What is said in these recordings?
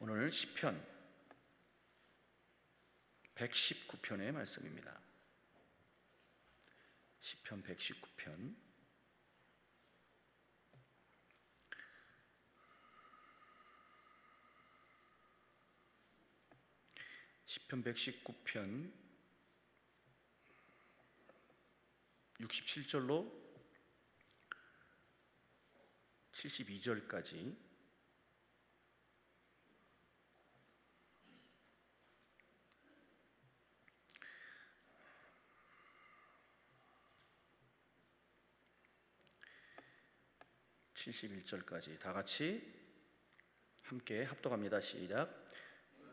오늘 시편 119편의 말씀입니다. 시편 119편 시편 119편 67절로 72절까지 다 같이 함께 합독합니다. 시작.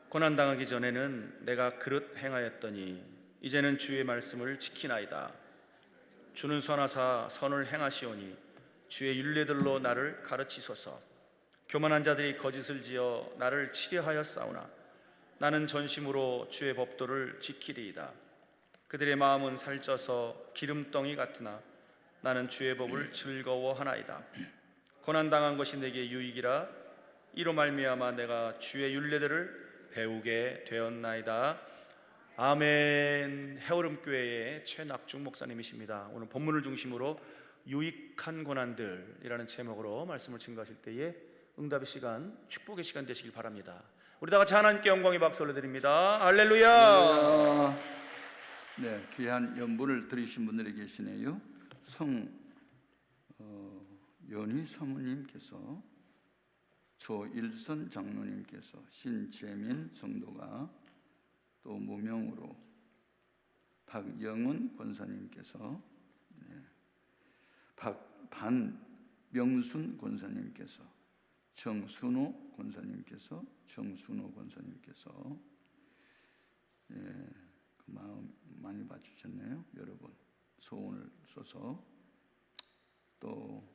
고난당하기 전에는 내가 그릇 행하였더니 이제는 주의 말씀을 지키나이다. 주는 선하사 선을 행하시오니 주의 율례들로 나를 가르치소서. 교만한 자들이 거짓을 지어 나를 치려하여 싸우나 나는 전심으로 주의 법도를 지키리이다. 그들의 마음은 살쪄서 기름덩이 같으나 나는 주의 법을 즐거워하나이다. 고난당한 것이 내게 유익이라 이로 말미암아 내가 주의 율례들을 배우게 되었나이다. 아멘. 해오름교회의 최낙중 목사님이십니다. 오늘 본문을 중심으로 유익한 고난들이라는 제목으로 말씀을 증거하실 때에 응답의 시간, 축복의 시간 되시길 바랍니다. 우리 다 같이 하나님께 영광의 박수 올려드립니다. 할렐루야. 네, 귀한 연부를 들으신 분들이 계시네요. 연희 사모님께서, 조일선 장로님께서, 신재민 성도가, 또 무명으로 박영은 권사님께서, 반명순 권사님께서, 정순호 권사님께서, 그 마음 많이 봐주셨네요. 여러분 소원을 써서 또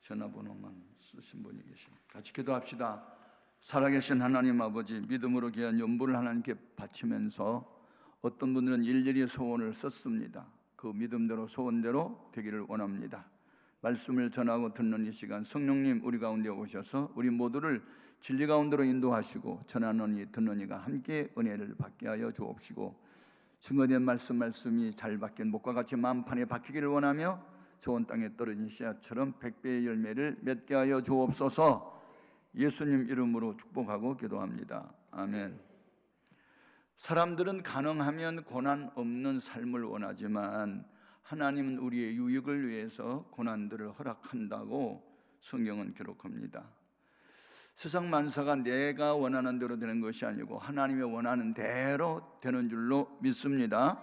전화번호만 쓰신 분이 계십니다. 같이 기도합시다. 살아계신 하나님 아버지, 믿음으로 귀한 연부를 하나님께 바치면서 어떤 분들은 일일이 소원을 썼습니다. 그 믿음대로 소원대로 되기를 원합니다. 말씀을 전하고 듣는 이 시간 성령님 우리 가운데 오셔서 우리 모두를 진리 가운데로 인도하시고 전하는 이 듣는 이가 함께 은혜를 받게 하여 주옵시고 증거된 말씀이 잘 박힌 목과 같이 만판에 박히기를 원하며 좋은 땅에 떨어진 씨앗처럼 100배의 열매를 맺게 하여 주옵소서. 예수님 이름으로 축복하고 기도합니다. 아멘. 사람들은 가능하면 고난 없는 삶을 원하지만 하나님은 우리의 유익을 위해서 고난들을 허락한다고 성경은 기록합니다. 세상 만사가 내가 원하는 대로 되는 것이 아니고 하나님의 원하는 대로 되는 줄로 믿습니다.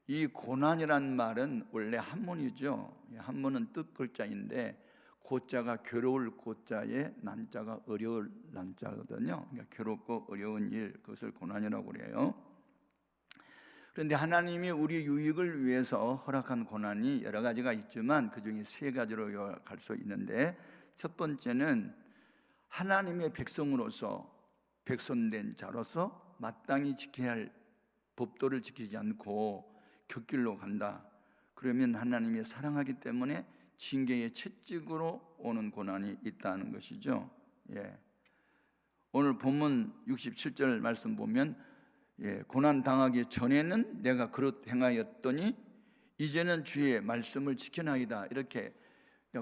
이 고난이란 말은 원래 한문이죠. 한문은 뜻 글자인데 고자가 괴로울 고자에 난자가 어려울 난자거든요. 그러니까 괴롭고 어려운 일, 그것을 고난이라고 그래요. 그런데 하나님이 우리 유익을 위해서 허락한 고난이 여러 가지가 있지만 그 중에 세 가지로 요약할 수 있는데, 첫 번째는 하나님의 백성으로서, 백성된 자로서 마땅히 지켜야 할 법도를 지키지 않고 곁길로 간다. 그러면 하나님이 사랑하기 때문에 징계의 채찍으로 오는 고난이 있다는 것이죠. 오늘 본문 67절 말씀 보면 고난 당하기 전에는 내가 그릇 행하였더니 이제는 주의 말씀을 지켜나이다. 이렇게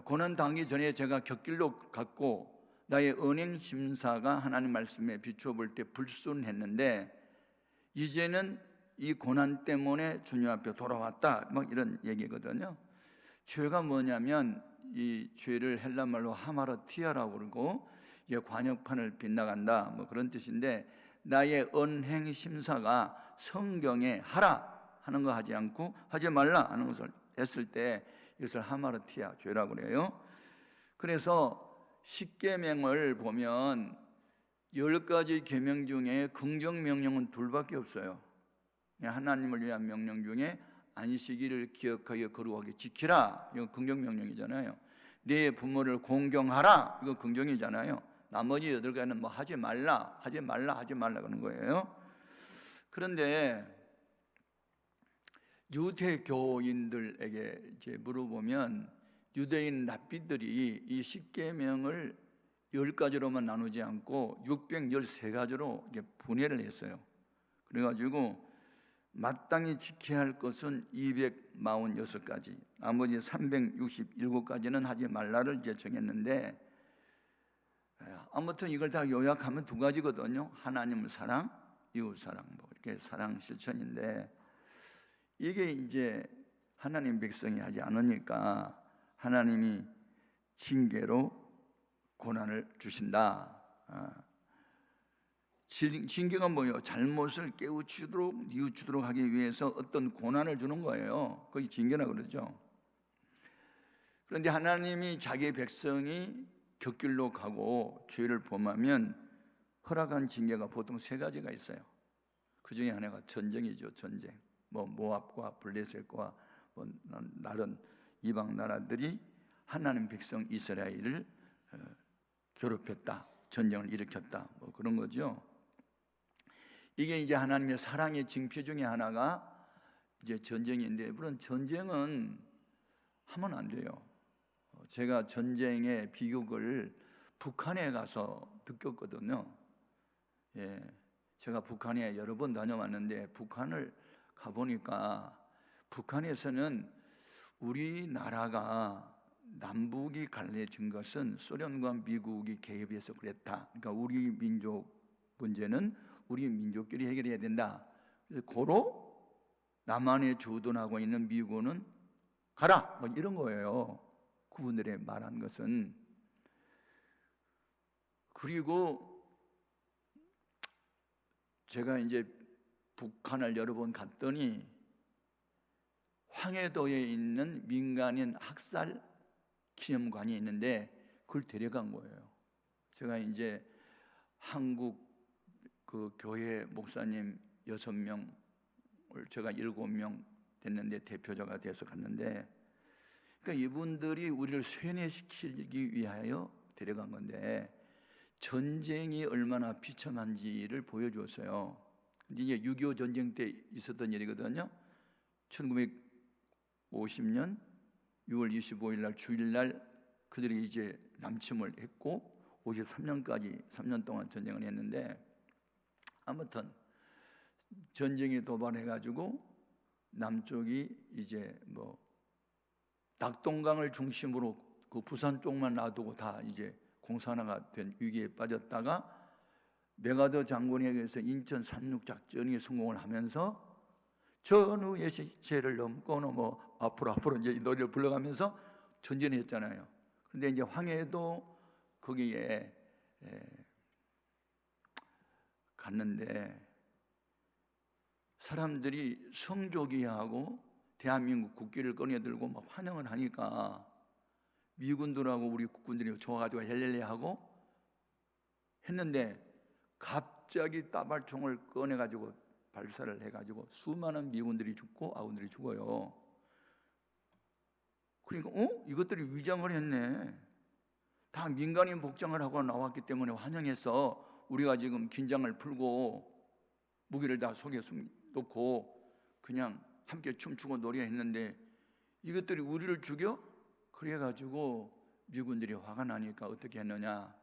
고난 당하기 전에 제가 곁길로 갔고 나의 언행 심사가 하나님 말씀에 비추어 볼 때 불순했는데 이제는 이 고난 때문에 주님 앞에 돌아왔다, 막 이런 얘기거든요. 죄가 뭐냐면 이 죄를 헬라말로 하마르티아라고 그러고 이게 관역판을 빗나간다, 뭐 그런 뜻인데, 나의 언행 심사가 성경에 하라 하는 거 하지 않고 하지 말라 하는 것을 했을 때 이것을 하마르티아, 죄라고 그래요. 그래서 십계명을 보면 10가지 계명 중에 긍정 명령은 둘밖에 없어요. 하나님을 위한 명령 중에 안식일을 기억하여 거룩하게 지키라, 이거 긍정 명령이잖아요. 네 부모를 공경하라, 이거 긍정이잖아요. 나머지 8가지는 뭐 하지 말라 그러는 거예요. 그런데 유대교인들에게 이제 물어보면 유대인 랍비들이 이 십계명을 10가지로만 나누지 않고 613가지로 이렇게 분해를 했어요. 그래가지고 마땅히 지켜야 할 것은 246가지, 나머지 367가지는 하지 말라를 이제 정했는데, 아무튼 이걸 다 요약하면 2가지거든요. 하나님 사랑, 이웃 사랑, 뭐 이렇게 사랑 실천인데, 이게 이제 하나님 백성이 하지 않으니까 하나님이 징계로 고난을 주신다. 징계가 뭐예요? 잘못을 깨우치도록 뉘우치도록 하기 위해서 어떤 고난을 주는 거예요. 그게 징계라 그러죠. 그런데 하나님이 자기 백성이 곁길로 가고 죄를 범하면 허락한 징계가 보통 3가지가 있어요. 그 중에 하나가 전쟁이죠. 전쟁. 뭐 모압과 블레셋과 뭐 다른 이방 나라들이 하나님 백성 이스라엘을 괴롭혔다, 전쟁을 일으켰다, 뭐 그런 거죠. 이게 이제 하나님의 사랑의 징표 중에 하나가 이제 전쟁인데, 물론 전쟁은 하면 안 돼요. 제가 전쟁의 비극을 북한에 가서 느꼈거든요. 제가 북한에 여러 번 다녀왔는데, 북한을 가보니까 북한에서는 우리나라가 남북이 갈라진 것은 소련과 미국이 개입해서 그랬다. 그러니까 우리 민족 문제는 우리 민족끼리 해결해야 된다. 고로 남한에 주둔하고 있는 미군은 가라, 뭐 이런 거예요. 그분들의 말한 것은. 그리고 제가 이제 북한을 여러 번 갔더니 황해도에 있는 민간인 학살 기념관이 있는데 그걸 데려간 거예요. 제가 이제 한국 그 교회 목사님 6명을 제가 7명 됐는데 대표자가 돼서 갔는데, 그러니까 이분들이 우리를 세뇌시키기 위하여 데려간 건데 전쟁이 얼마나 비참한지를 보여주었어요. 이게 6.25 전쟁 때 있었던 일이거든요. 1950년 6월 25일 날 주일날 그들이 이제 남침을 했고 53년까지 3년 동안 전쟁을 했는데, 아무튼 전쟁이 도발해가지고 남쪽이 이제 뭐 낙동강을 중심으로 그 부산 쪽만 놔두고 다 이제 공산화가 된 위기에 빠졌다가 메가더 장군에 의해서 인천 상륙 작전이 성공을 하면서 전우의 시체를 넘고 뭐 앞으로 이제 이 노래를 불러가면서 전진을 했잖아요. 그런데 이제 황해도 거기에 갔는데 사람들이 성조기하고 대한민국 국기를 꺼내들고 막 환영을 하니까 미군들하고 우리 국군들이 좋아가지고 헬렐레하고 했는데 갑자기 따발총을 꺼내가지고 발사를 해가지고 수많은 미군들이 죽고 아군들이 죽어요. 그러니까 이것들이 위장을 했네. 다 민간인 복장을 하고 나왔기 때문에 환영해서 우리가 지금 긴장을 풀고 무기를 다 속에 놓고 그냥 함께 춤추고 노래했는데 이것들이 우리를 죽여? 그래가지고 미군들이 화가 나니까 어떻게 했느냐,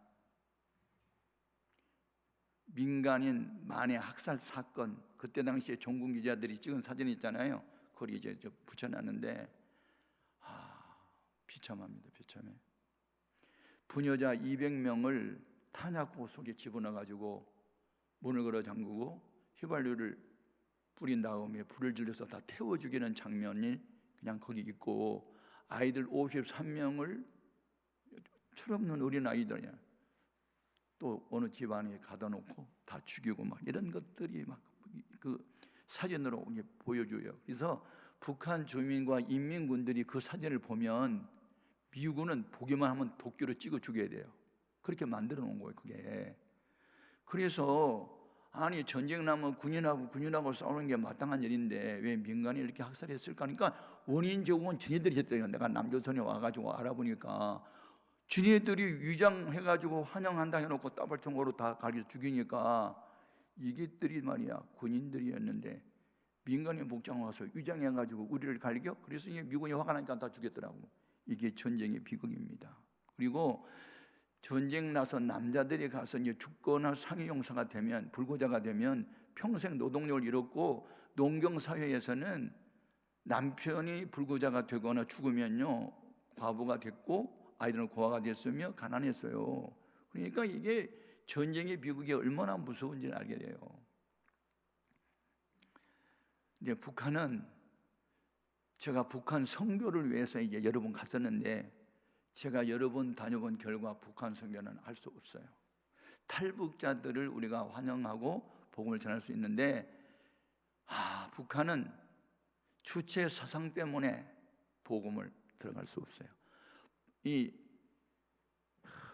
민간인 만해 학살 사건, 그때 당시에 종군 기자들이 찍은 사진이 있잖아요. 그걸 이제 붙여놨는데 비참합니다. 비참해. 부녀자 200명을 탄약고 속에 집어넣어가지고 문을 걸어 잠그고 휘발유를 뿌린 다음에 불을 질러서 다 태워 죽이는 장면이 그냥 거기 있고, 아이들 53명을 철없는 어린 아이들이야 또 어느 집안에 가다 놓고 다 죽이고 막 이런 것들이 막 그 사진으로 보여줘요. 그래서 북한 주민과 인민군들이 그 사진을 보면 미군은 보기만 하면 도끼로 찍어 죽여야 돼요. 그렇게 만들어 놓은 거예요, 그게. 그래서 아니 전쟁 나면 군인하고 싸우는 게 마땅한 일인데 왜 민간이 이렇게 학살했을까 하니까 원인 제공은 지네들이 했대요. 내가 남조선에 와가지고 알아보니까 지네들이 위장해가지고 환영한다 해놓고 따발총으로 다 가려 죽이니까 이게들이 말이야 군인들이었는데 민간인 복장 와서 위장해가지고 우리를 갈겨? 그래서 미군이 화가 나니까 다 죽였더라고. 이게 전쟁의 비극입니다. 그리고 전쟁 나서 남자들이 가서 이제 죽거나 상해용사가 되면, 불구자가 되면 평생 노동력을 잃었고, 농경사회에서는 남편이 불구자가 되거나 죽으면요 과부가 됐고 아이들은 고아가 됐으며 가난했어요. 그러니까 이게 전쟁의 비극이 얼마나 무서운지를 알게 돼요. 이제 북한은, 제가 북한 선교를 위해서 이제 여러 번 갔었는데, 제가 여러 번 다녀본 결과 북한 선교는 할 수 없어요. 탈북자들을 우리가 환영하고 복음을 전할 수 있는데, 북한은 주체 사상 때문에 복음을 들어갈 수 없어요. 이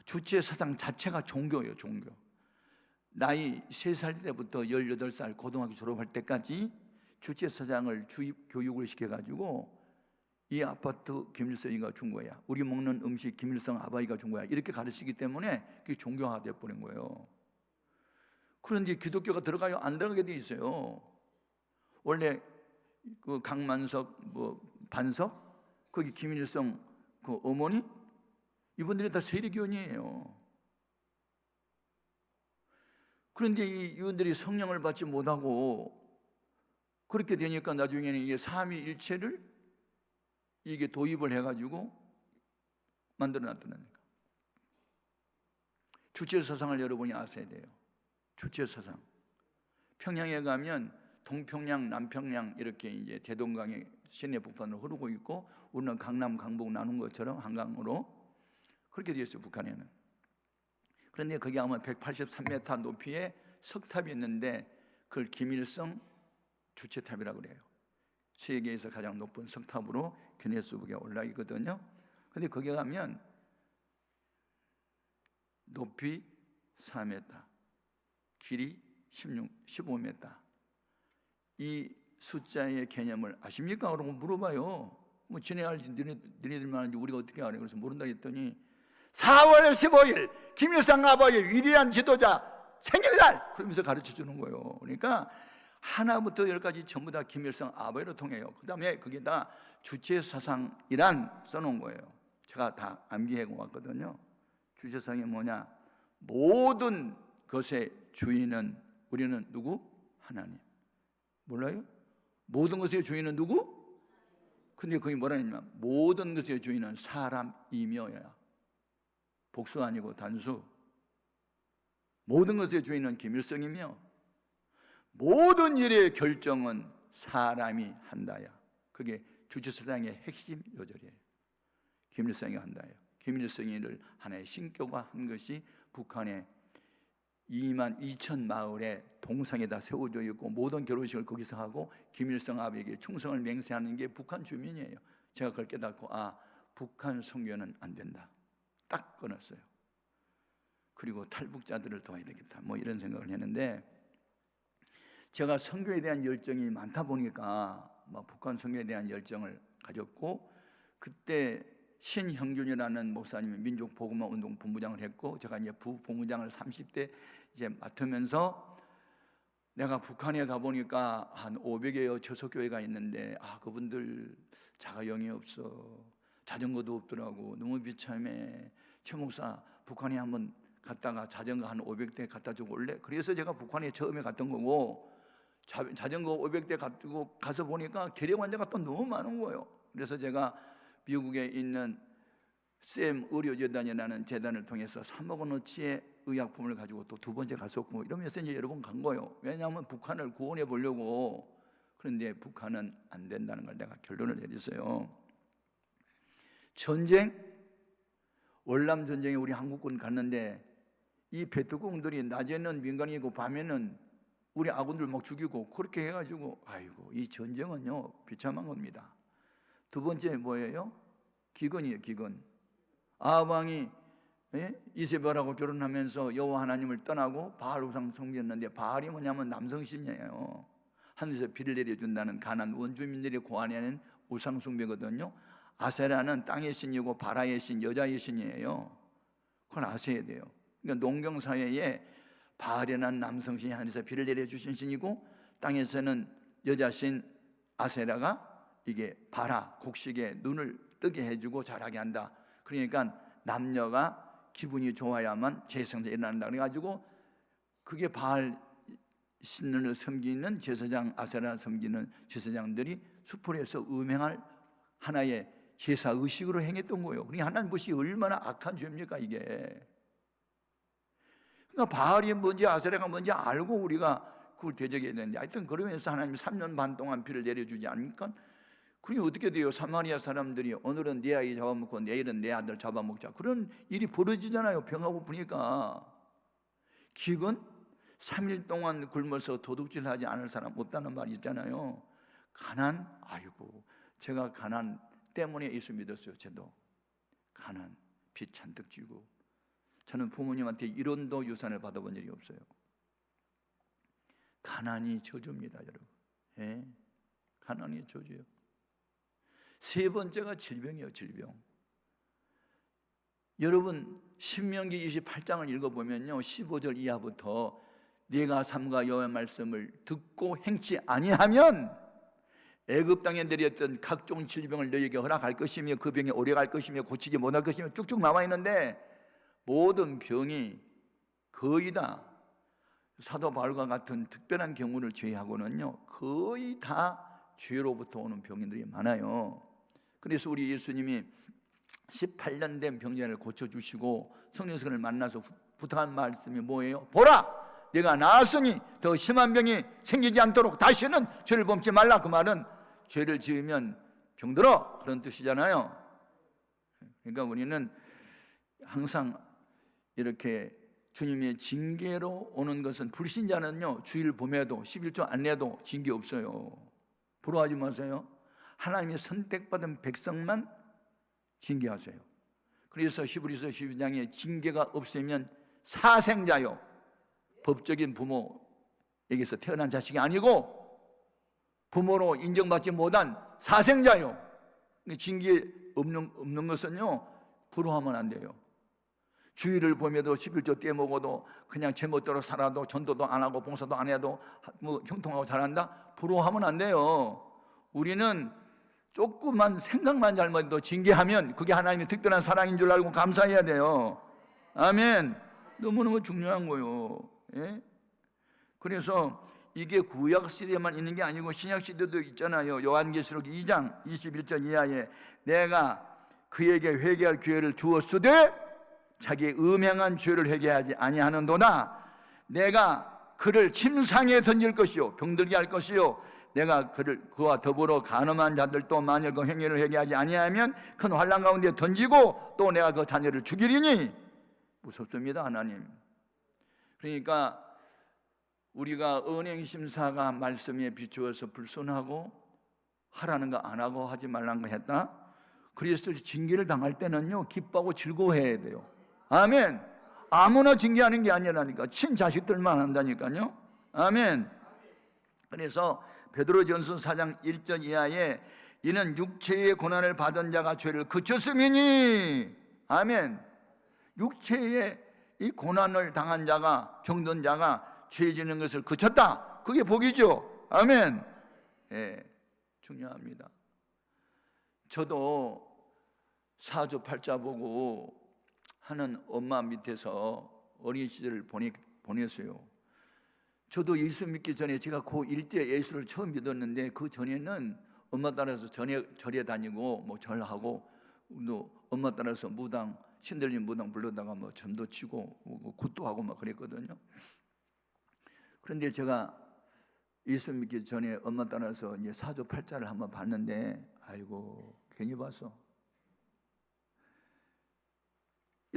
주체 사상 자체가 종교예요, 종교. 나이 3살 때부터 18살 고등학교 졸업할 때까지 주체 사상을 주입 교육을 시켜가지고, 이 아파트 김일성이가 준 거야, 우리 먹는 음식 김일성 아버지가 준 거야, 이렇게 가르치기 때문에 그게 종교화가 되어버린 거예요. 그런데 기독교가 들어가요? 안 들어가게 돼 있어요. 원래 그 강만석, 반석, 거기 김일성 그 어머니, 이분들이 다 세리교인이에요. 그런데 이분들이 성령을 받지 못하고 그렇게 되니까 나중에는 이게 삼위일체를 이게 도입을 해가지고 만들어놨다니까. 주체사상을 여러분이 아셔야 돼요. 주체사상. 평양에 가면 동평양, 남평양 이렇게 이제 대동강이 시내 북한으로 흐르고 있고, 우리는 강남, 강북 나눈 것처럼 한강으로 그렇게 되어 있어요, 북한에는. 그런데 거기 가면 183m 높이의 석탑이 있는데 그걸 김일성 주체탑이라고 그래요. 세계에서 가장 높은 석탑으로 기네스북에 올라 있거든요. 그런데 거기 가면 높이 4m, 길이 15m. 이 숫자의 개념을 아십니까? 그러고 물어봐요. 뭐 지네 알지, 너희들만 알지 우리가 어떻게 알아요? 그래서 모른다 했더니 4월 15일 김일성 아버지의 위대한 지도자 생일날, 그러면서 가르쳐 주는 거예요. 그러니까 하나부터 10까지 전부 다 김일성 아버지로 통해요. 그 다음에 거기다 주체사상이란 써놓은 거예요. 제가 다 암기해 왔거든요. 주체사상이 뭐냐? 모든 것의 주인은, 우리는 누구? 하나님. 몰라요? 모든 것의 주인은 누구? 근데 거기 뭐라 했냐면 모든 것의 주인은 사람이며야. 복수 아니고 단수. 모든 것의 주인은 김일성이며 모든 일의 결정은 사람이 한다야. 그게 주체사상의 핵심 요절이에요. 김일성이 한다요. 김일성이를 하나의 신교가 한 것이 북한의 2만 2천 마을에 동상에다 세워져 있고 모든 결혼식을 거기서 하고 김일성 아버지에게 충성을 맹세하는 게 북한 주민이에요. 제가 그걸 깨닫고 북한 선교는 안 된다. 딱 끊었어요. 그리고 탈북자들을 도와야 되겠다. 뭐 이런 생각을 했는데, 제가 선교에 대한 열정이 많다 보니까 북한 선교에 대한 열정을 가졌고, 그때 신형균이라는 목사님이 민족복음화 운동 본부장을 했고, 제가 이제 부본부장을 30대 이제 맡으면서 내가 북한에 가보니까 한 500여여 저속교회가 있는데 그분들 자가용이 없어, 자전거도 없더라고, 너무 비참해. 최 목사 북한에 한번 갔다가 자전거 한 500대 갖다 주고 올래? 그래서 제가 북한에 처음에 갔던 거고, 자전거 500대 가지고 가서 보니까 계력 환자가 또 너무 많은 거예요. 그래서 제가 미국에 있는 샘 의료재단이라는 재단을 통해서 3억 원어치의 의약품을 가지고 또 2번째 갔었고, 이러면서 이제 여러 번 간 거예요. 왜냐하면 북한을 구원해 보려고. 그런데 북한은 안 된다는 걸 내가 결론을 내렸어요. 전쟁, 월남 전쟁에 우리 한국군 갔는데 이 베트공들이 낮에는 민간이고 밤에는 우리 아군들 막 죽이고 그렇게 해가지고 이 전쟁은요 비참한 겁니다. 두 번째 뭐예요? 기근이에요. 기근. 아방이 이세벨하고 결혼하면서 여호와 하나님을 떠나고 바알 우상 섬겼는데, 바알이 뭐냐면 남성신이에요. 하늘에서 비를 내려준다는 가나안 원주민들이 고안해낸 우상 숭배거든요. 아세라는 땅의 신이고 바라의 신, 여자의 신이에요. 그건 아셔야 돼요. 그러니까 농경사회에 바알이라는 남성신이 하늘에서 비를 내려주신 신이고, 땅에서는 여자신 아세라가 이게 바라, 곡식에 눈을 뜨게 해주고 자라게 한다. 그러니까 남녀가 기분이 좋아야만 제사가 일어난다 그래가지고 그게 바알 신을 섬기는 제사장, 아세라 섬기는 제사장들이 수풀에서 음행할 하나의 제사 의식으로 행했던 거예요. 그러니까 하나님 것이 얼마나 악한 죄입니까 이게. 그러니까 바알이 뭔지 아세라가 뭔지 알고 우리가 그걸 대적해야 되는데, 하여튼 그러면서 하나님이 3년 반 동안 비를 내려주지 않으니까, 그게 어떻게 돼요? 사마리아 사람들이 오늘은 내 아이 잡아먹고 내일은 내 아들 잡아먹자, 그런 일이 벌어지잖아요. 병하고 고프니까. 기근 3일 동안 굶어서 도둑질하지 않을 사람 없다는 말이 있잖아요. 가난, 아이고 제가 가난 때문에 예수 믿었어요. 저도 가난, 빚 잔뜩 지고. 저는 부모님한테 1원도 유산을 받아본 일이 없어요. 가난이 저주입니다, 여러분. 예? 가난이 저주예요. 세 번째가 질병이에요, 질병. 여러분 신명기 28장을 읽어보면요, 15절 이하부터 네가 삼가 여호와의 말씀을 듣고 행치 아니하면 애굽 땅에 내렸던 각종 질병을 너희에게 허락할 것이며 그 병이 오래 갈 것이며 고치지 못할 것이며 쭉쭉 나와 있는데, 모든 병이 거의 다 사도 바울과 같은 특별한 경우를 제외하고는요 거의 다 죄로부터 오는 병인들이 많아요. 그래서 우리 예수님이 18년 된 병자를 고쳐주시고 성령님을 만나서 부탁한 말씀이 뭐예요? 보라! 내가 나았으니 더 심한 병이 생기지 않도록 다시는 죄를 범치 말라. 그 말은 죄를 지으면 병들어, 그런 뜻이잖아요. 그러니까 우리는 항상 이렇게 주님의 징계로 오는 것은, 불신자는요 주일 봄에도 11조 안 내도 징계 없어요. 부러워하지 마세요. 하나님이 선택받은 백성만 징계하세요. 그래서 히브리서 12장에 징계가 없으면 사생자요, 법적인 부모에게서 태어난 자식이 아니고 부모로 인정받지 못한 사생자요. 징계 없는 것은요 부러워하면 안 돼요. 주일을 보며도 11조 떼먹어도 그냥 제멋대로 살아도 전도도 안 하고 봉사도 안 해도 뭐 형통하고 잘한다, 부러워하면 안 돼요. 우리는 조금만 생각만 잘못해도 징계하면 그게 하나님의 특별한 사랑인 줄 알고 감사해야 돼요. 아멘. 너무너무 중요한 거예요. 예? 그래서 이게 구약 시대에만 있는 게 아니고 신약 시대도 있잖아요. 요한계시록 2장 21절 이하에 내가 그에게 회개할 기회를 주었으되 자기의 음행한 죄를 회개하지 아니하는도다. 내가 그를 침상에 던질 것이요 병들게 할 것이요 내가 그와 더불어 간음한 자들도 만일 그 행위를 회개하지 아니하면 큰 환난 가운데 던지고 또 내가 그 자녀를 죽이리니. 무섭습니다, 하나님. 그러니까 우리가 은행심사가 말씀에 비추어서 불순하고 하라는 거 안 하고 하지 말라는 거 했다, 그리스도 징계를 당할 때는요 기뻐하고 즐거워해야 돼요. 아멘. 아무나 징계하는 게 아니라니까, 친자식들만 한다니까요. 아멘. 그래서 베드로전서 4장 1절 이하에 이는 육체의 고난을 받은 자가 죄를 그쳤음이니. 아멘. 육체의 이 고난을 당한 자가, 병든 자가 죄 지는 것을 그쳤다, 그게 복이죠. 아멘. 예, 중요합니다. 저도 사주팔자 보고 하는 엄마 밑에서 어린 시절을 보냈어요. 저도 예수 믿기 전에, 제가 고1 때 예수를 처음 믿었는데 그 전에는 엄마 따라서 절에 다니고 뭐 절하고, 또 엄마 따라서 무당, 신들린 무당 불러다가 뭐 점도 치고 뭐 굿도 하고 막 그랬거든요. 그런데 제가 예수 믿기 전에 엄마 따라서 이제 사주팔자를 한번 봤는데, 아이고 괜히 봤어.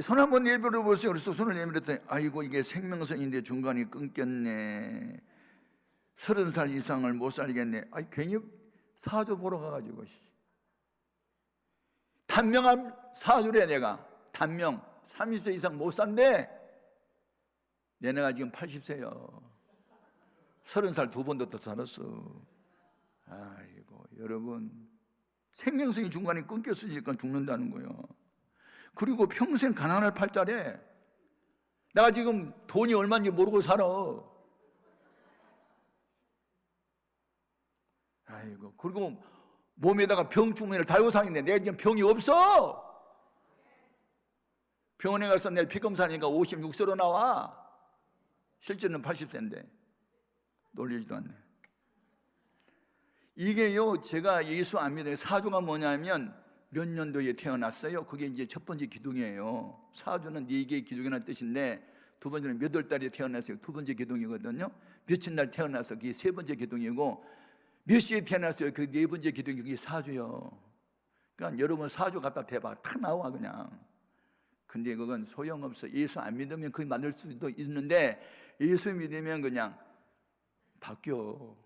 손 한번 내밀어 보세요. 그래서 손을 내밀었더니 아이고 이게 생명선인데 중간에 끊겼네. 30살 이상을 못 살겠네. 아이 괜히 사주 보러 가가지고 단명한 사주래. 내가 단명 30세 이상 못 산대. 내가 지금 80세요 30살 두 번 더 살았어. 아이고 여러분, 생명성이 중간에 끊겼으니까 죽는다는 거예요. 그리고 평생 가난할 팔자래. 내가 지금 돈이 얼마인지 모르고 살아. 아이고, 그리고 몸에다가 병충해를 달고 사는데 내가 지금 병이 없어. 병원에 가서 내 피검사하니까 56세로 나와. 실제는 80세인데 놀리지도 않네. 이게요, 제가 예수 안 믿어요. 사주가 뭐냐면 몇 년도에 태어났어요. 그게 이제 첫 번째 기둥이에요. 사주는 4개의 기둥이라는 뜻인데 두 번째는 몇 월 달에 태어났어요. 두 번째 기둥이거든요. 며칠 날 태어나서 그게 세 번째 기둥이고, 몇 시에 태어났어요. 그 네 번째 기둥이 그게 사주요. 그러니까 여러분 사주 갖다 대봐. 다 나와 그냥. 근데 그건 소용없어. 예수 안 믿으면 그게 만들 수도 있는데 예수 믿으면 그냥 바뀌어.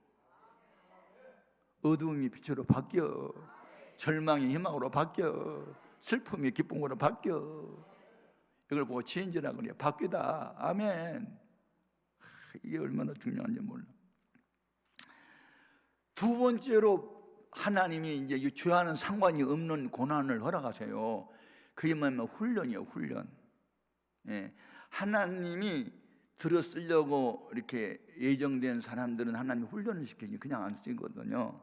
어두움이 빛으로 바뀌어. 절망이 희망으로 바뀌어. 슬픔이 기쁨으로 바뀌어. 이걸 보고 체인지라고 그래요. 바뀌다. 아멘. 이게 얼마나 중요한지 몰라. 두 번째로 하나님이 이제 죄와는 상관이 없는 고난을 허락하세요. 그게 뭐냐면 훈련이에요. 훈련. 예. 하나님이 들어 쓰려고 이렇게 예정된 사람들은 하나님이 훈련을 시키지 그냥 안 쓰거든요.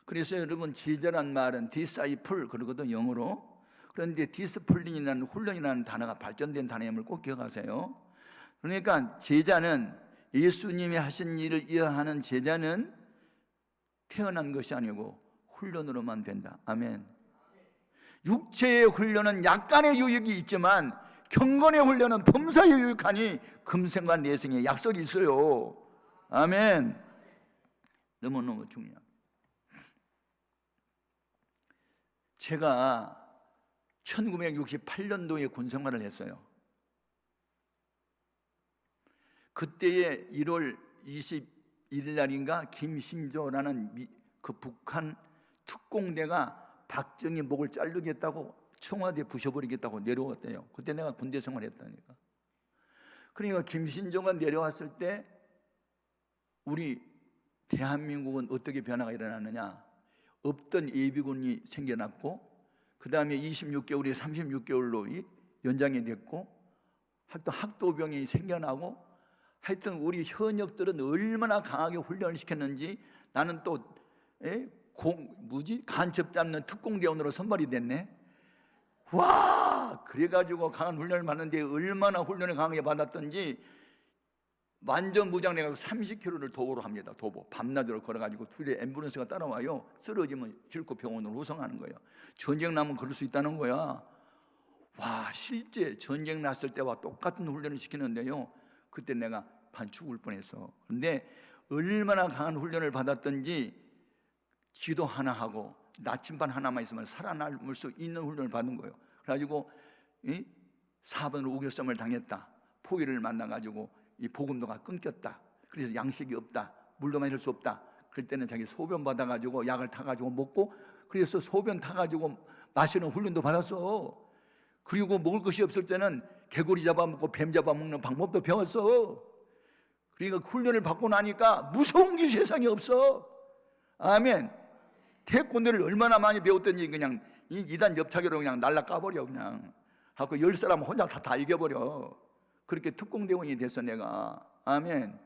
그래서 여러분 제자란 말은 디사이플 그러거든 영어로. 그런데 디스플린이라는 훈련이라는 단어가 발전된 단어임을 꼭 기억하세요. 그러니까 제자는 예수님이 하신 일을 이어하는 제자는 태어난 것이 아니고 훈련으로만 된다. 아멘. 육체의 훈련은 약간의 유익이 있지만 경건의 훈련은 범사에 유익하니 금생과 내생에 약속이 있어요. 아멘. 너무너무 중요합니다. 제가 1968년도에 군생활을 했어요. 그때에 1월 21일 날인가 김신조라는 그 북한 특공대가 박정희 목을 자르겠다고 청와대 부셔버리겠다고 내려왔대요. 그때 내가 군대 생활했다니까. 그러니까 김신조가 내려왔을 때 우리 대한민국은 어떻게 변화가 일어났느냐. 없던 예비군이 생겨났고 그 다음에 26개월이 36개월로 연장이 됐고 하여튼 학도병이 생겨나고 하여튼 우리 현역들은 얼마나 강하게 훈련을 시켰는지 나는 또 간첩 잡는 특공대원으로 선발이 됐네. 와, 그래가지고 강한 훈련을 받는데 얼마나 훈련을 강하게 받았던지 완전 무장돼가지고 30km를 도보로 합니다. 도보 밤낮으로 걸어가지고 둘에 앰뷸런스가 따라와요. 쓰러지면 싣고 병원으로 후송하는 거예요. 전쟁 나면 그럴 수 있다는 거야. 와, 실제 전쟁 났을 때와 똑같은 훈련을 시키는데요, 그때 내가 반 죽을 뻔했어. 근데 얼마나 강한 훈련을 받았던지 기도 하나 하고 나침반 하나만 있으면 살아남을 수 있는 훈련을 받은 거예요. 그래가지고 4번으로 우겨쌈을 당했다. 포기를 만나가지고 이 복음도가 끊겼다. 그래서 양식이 없다. 물도 마실 수 없다. 그럴 때는 자기 소변 받아가지고 약을 타가지고 먹고, 그래서 소변 타가지고 마시는 훈련도 받았어. 그리고 먹을 것이 없을 때는 개구리 잡아먹고 뱀 잡아먹는 방법도 배웠어. 그러니까 훈련을 받고 나니까 무서운 게 세상에 없어. 아멘. 태권도를 얼마나 많이 배웠더니 그냥 이 2단 옆차기로 그냥 날라 까버려. 그냥 하고 10사람 혼자 다 이겨버려. 그렇게 특공대원이 됐어 내가. 아멘.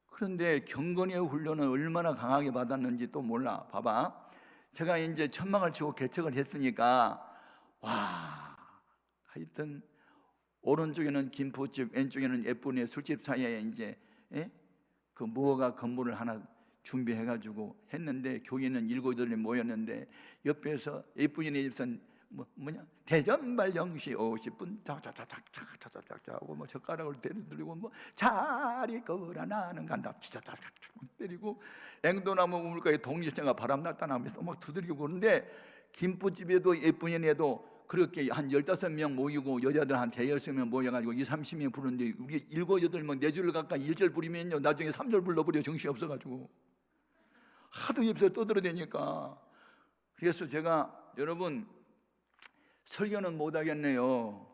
그런데 경건의 훈련을 얼마나 강하게 받았는지 또 몰라. 봐봐, 제가 이제 천막을 치고 개척을 했으니까 와, 하여튼 오른쪽에는 김포집, 왼쪽에는 예쁜의 술집 사이에 이제 그 무허가 건물을 하나 준비해가지고 했는데 교인은 7, 8이 모였는데 옆에서 예쁜이네 집선 대전발 0시 50분 자자자자자자자자 하고 뭐 젓가락을 때리고 뭐 자리 거라 나는 간다 자자자자 때리고 앵도나무 우물가에 독립생가 바람 났다 나면서 막 두드리고 그러는데 김포집에도 예쁜이네도 그렇게 한 15명 모이고 여자들 한 대여섯 명 모여가지고 20, 30명 부르는데 우리 7, 8명 4줄 가까이 1절 부리면요 나중에 3절 불러버려. 정신이 없어가지고 하도 옆에서 떠들어대니까. 그래서 제가 여러분 설교는 못하겠네요.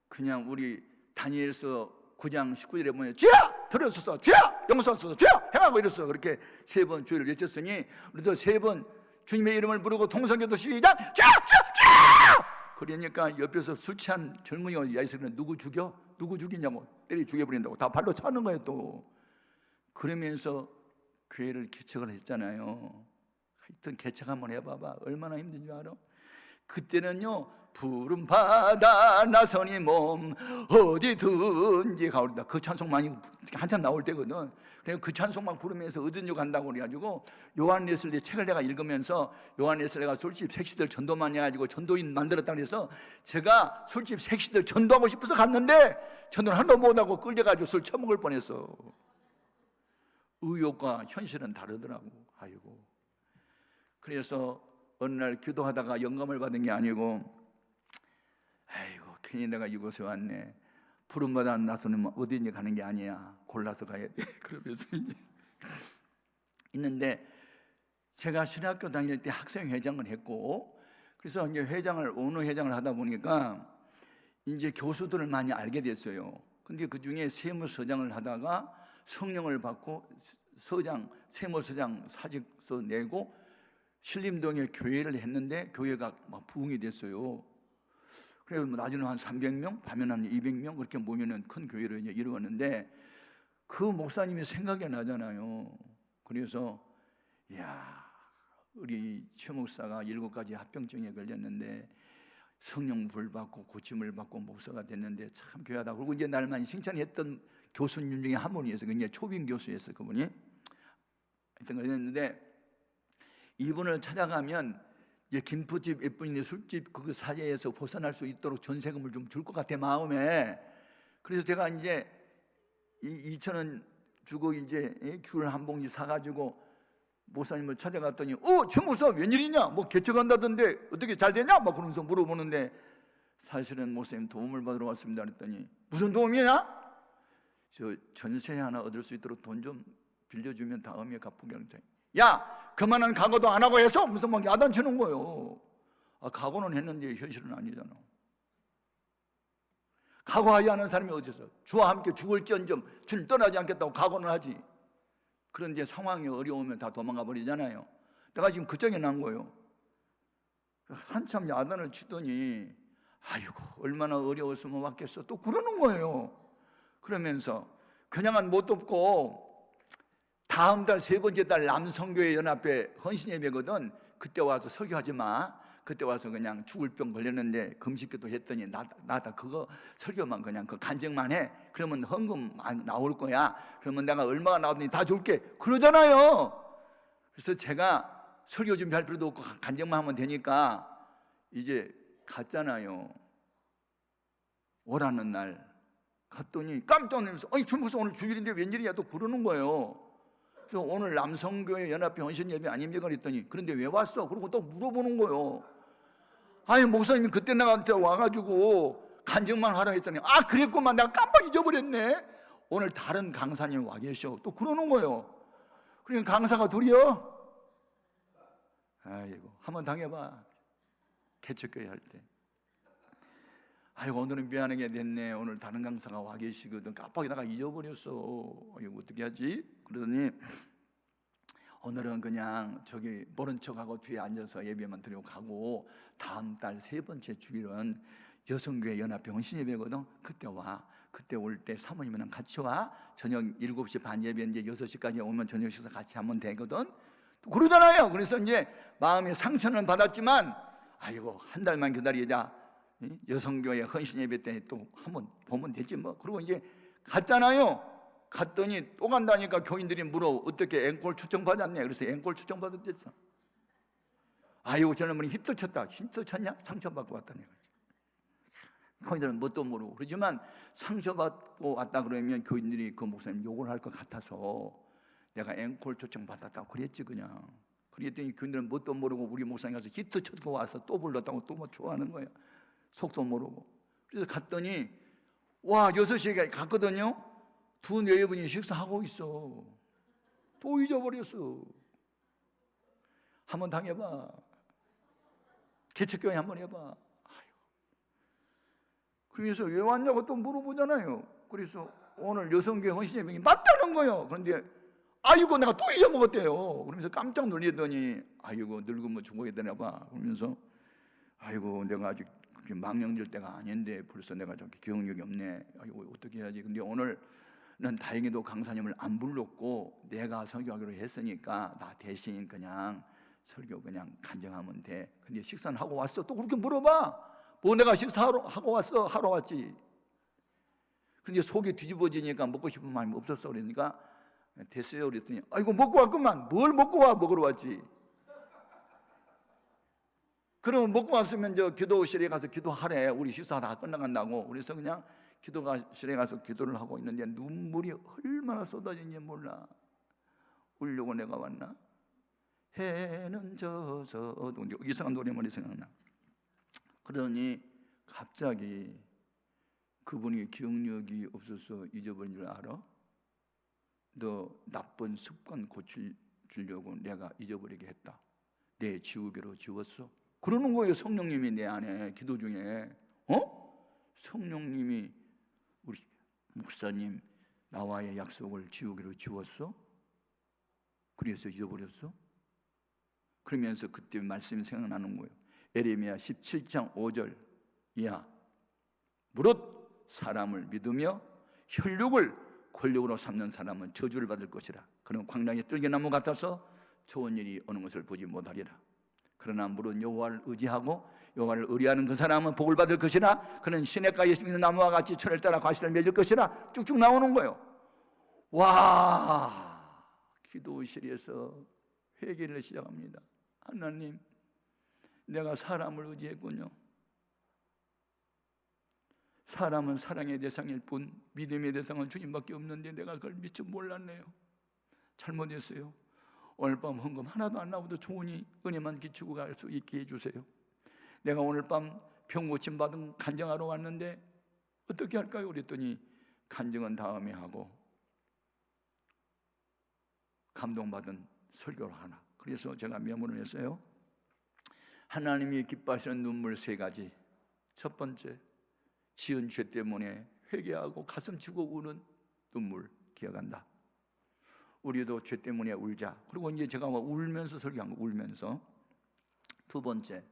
그냥 우리 다니엘서 9장 19절에 보면 주야 들어서서 주야 용서하소서 주야 행하고 이랬어. 그렇게 3번 주를 외쳤으니 우리도 3번 주님의 이름을 부르고 통성기도 시작 주야 주야 주야. 그러니까 옆에서 술 취한 젊은이가 야이스는 누구 죽여? 누구 죽이냐고 때려 죽여버린다고 다 발로 차는 거예요 또. 그러면서 교회를 개척을 했잖아요. 하여튼 개척 한번 해봐봐. 얼마나 힘든 줄 알아? 그때는요, 푸른 바다 나선이 몸 어디든지 가오리다. 그 찬송만이 한참 나올 때거든. 그래서 그 찬송만 부르면서 어디든지 간다고 그래가지고 요한예슬리 책을 내가 읽으면서 요한예슬리가 술집 색시들 전도 많이 해가지고 전도인 만들었다 그래서 제가 술집 색시들 전도하고 싶어서 갔는데 전도를 하나도 못하고 끌려가지고 술 처먹을 뻔했어. 의욕과 현실은 다르더라고. 아이고. 그래서 어느 날 기도하다가 영감을 받은 게 아니고, 아이고 괜히 내가 이곳에 왔네. 푸른 바다 나서는 어디든지 가는 게 아니야. 골라서 가야 돼. 그러면서 이제 있는데, 제가 신학교 다닐 때 학생회장을 했고, 그래서 이제 어느 회장을 하다 보니까 이제 교수들을 많이 알게 됐어요. 근데 그 중에 세무서장을 하다가 성령을 받고 세무서장 사직서 내고 신림동에 교회를 했는데 교회가 막 부흥이 됐어요. 그래서 낮에는 한 300명, 밤에는 한 200명 그렇게 모이는 큰 교회를 이제 이루었는데, 그 목사님이 생각이 나잖아요. 그래서 야, 우리 최 목사가 7가지 합병증에 걸렸는데 성령 불 받고 고침을 받고 목사가 됐는데 참 귀하다. 그리고 이제 날 많이 칭찬했던 교수님 중에 한 분이었어요. 굉장히 초빙 교수였어요, 그분이. 하여튼 그랬는데, 이분을 찾아가면 이제 김포집 예쁜이 술집 그 사제에서 벗어날 수 있도록 전세금을 좀 줄 것 같아, 마음에. 그래서 제가 이제 2,000원 주고 이제 귤 한 봉지 사가지고 목사님을 찾아갔더니 최 목사 웬일이냐? 뭐 개척한다던데 어떻게 잘 되냐? 막 그러면서 물어보는데, 사실은 목사님 도움을 받으러 왔습니다 그랬더니, 무슨 도움이냐? 저 전세 하나 얻을 수 있도록 돈 좀 빌려주면 다음에 갚으게 하는 거예요. 야, 그만한 각오도 안 하고 해서 무슨 막 야단치는 거예요. 각오는 했는데 현실은 아니잖아. 각오하지 않은 사람이 어디서 주와 함께 죽을지언정 주를 떠나지 않겠다고 각오는 하지. 그런데 상황이 어려우면 다 도망가 버리잖아요. 내가 지금 그쪽에 난 거예요. 한참 야단을 치더니 아이고 얼마나 어려웠으면 왔겠어 또 그러는 거예요. 그러면서 그냥은 못 돕고 다음 달 3번째 달 남성교회 연합회 헌신예배거든. 그때 와서 설교하지 마. 그때 와서 그냥 죽을 병 걸렸는데 금식기도 했더니 나다 그거 설교만 그냥 그 간증만 해. 그러면 헌금 나올 거야. 그러면 내가 얼마가 나오더니 다 줄게. 그러잖아요. 그래서 제가 설교 준비할 필요도 없고 간증만 하면 되니까 이제 갔잖아요. 오라는 날 갔더니 깜짝 놀라면서 최 목사 오늘 주일인데 웬일이야 또 그러는 거예요. 그래서 오늘 남성교회 연합회 헌신예배 아닙니까 그랬더니 그런데 왜 왔어? 그러고 또 물어보는 거예요. 아니 목사님이 그때 나한테 와가지고 간증만 하라 했더니 그랬구만 내가 깜빡 잊어버렸네. 오늘 다른 강사님 와 계셔 또 그러는 거예요. 그러니까 강사가 둘이요. 아이고 한번 당해봐. 개척교회 할 때. 아이고 오늘은 미안하게 됐네. 오늘 다른 강사가 와 계시거든. 깜빡이 내가 잊어버렸어. 이거 어떻게 하지? 그러더니 오늘은 그냥 저기 모른 척하고 뒤에 앉아서 예배만 드리고 가고 다음 달 3번째 주일은 여성교회 연합회 헌신예배거든. 그때 와. 그때 올 때 사모님이랑 같이 와. 저녁 7시 반 예배 이제 6시까지 오면 저녁 식사 같이 하면 되거든. 그러잖아요. 그래서 이제 마음의 상처는 받았지만 아이고 한 달만 기다리자. 여성교회 헌신예배 때 또 한번 보면 되지 뭐. 그리고 이제 갔잖아요. 갔더니 또 간다니까 교인들이 물어 어떻게 앵콜 추천 받았냐. 그래서 앵콜 추천 받았댔어. 아이고 저는 뭐니 히트 쳤다. 히트 쳤냐? 상처받고 왔다니. 교인들은 뭣도 모르고 그러지만 상처받고 왔다 그러면 교인들이 그 목사님 욕을 할 것 같아서 내가 앵콜 초청 받았다고 그랬지 그냥. 그랬더니 교인들은 뭣도 모르고 우리 목사님 가서 히트 쳤고 와서 또 불렀다고 또 뭐 좋아하는 거야. 속도 모르고. 그래서 갔더니 6시에 갔거든요. 두 여여분이 식사하고 있어. 또 잊어버렸어. 한번 당해봐. 개척교회 한번 해봐. 아이고. 그래서 왜 왔냐고 또 물어보잖아요. 그래서 오늘 여성교회 헌신예배가 맞다는 거예요. 그런데 아이고 내가 또 잊어먹었대요. 그러면서 깜짝 놀리더니 아이고 늙으면 죽어야 되나 봐. 그러면서 아이고 내가 아직 망령될 때가 아닌데 벌써 내가 저기 기억력이 없네. 아이고 어떻게 해야지. 근데 오늘은 다행히도 강사님을 안 불렀고 내가 설교하기로 했으니까 나 대신 그냥 설교 그냥 간증하면 돼. 근데 식사는 하고 왔어? 또 그렇게 물어봐. 뭐 내가 식사하고 왔어? 하러 왔지. 근데 속이 뒤집어지니까 먹고 싶은 마음이 없었어. 그러니까 됐어요. 그랬더니 아이고 먹고 왔구만. 뭘 먹고 와? 먹으러 왔지. 그러면 먹고 왔으면 저 기도실에 가서 기도하래. 우리 식사 다 끝나간다고. 그래서 그냥 기도실에 가서 기도를 하고 있는데 눈물이 얼마나 쏟아지는지 몰라. 울려고 내가 왔나? 해는 져서 이상한 노래만이 생각나. 그러니 갑자기 그분이 기억력이 없어서 잊어버린 줄 알아? 너 나쁜 습관 고치려고 내가 잊어버리게 했다. 내 지우개로 지웠어. 그러는 거예요. 성령님이 내 안에 기도 중에 성령님이 우리 목사님 나와의 약속을 지우개로 지웠어? 그래서 잊어버렸어? 그러면서 그때 말씀이 생각나는 거예요. 에레미야 17장 5절 이하 무릇 사람을 믿으며 혈육을 권력으로 삼는 사람은 저주를 받을 것이라. 그는 광량의 뜰개나무 같아서 좋은 일이 어느 것을 보지 못하리라. 그러나 무릇 여호와를 의지하고 여호와를 의뢰하는 그 사람은 복을 받을 것이라. 그는 시냇가에 있는 나무와 같이 철을 따라 과실을 맺을 것이라. 쭉쭉 나오는 거예요. 와, 기도실에서 회개를 시작합니다. 하나님, 내가 사람을 의지했군요. 사람은 사랑의 대상일 뿐 믿음의 대상은 주님밖에 없는데 내가 그걸 미처 몰랐네요. 잘못했어요. 오늘 밤 헌금 하나도 안 나오도 좋으니 은혜만 기치고 갈 수 있게 해주세요. 내가 오늘 밤 병 고침 받은 간증하러 왔는데 어떻게 할까요? 그랬더니 간증은 다음에 하고 감동받은 설교를 하나. 그래서 제가 메모를 했어요. 하나님이 기뻐하시는 눈물 3가지. 첫 번째, 지은 죄 때문에 회개하고 가슴 치고 우는 눈물 기억한다. 우리도 죄 때문에 울자. 그리고 이제 제가 울면서 설교한 거, 울면서. 두 번째,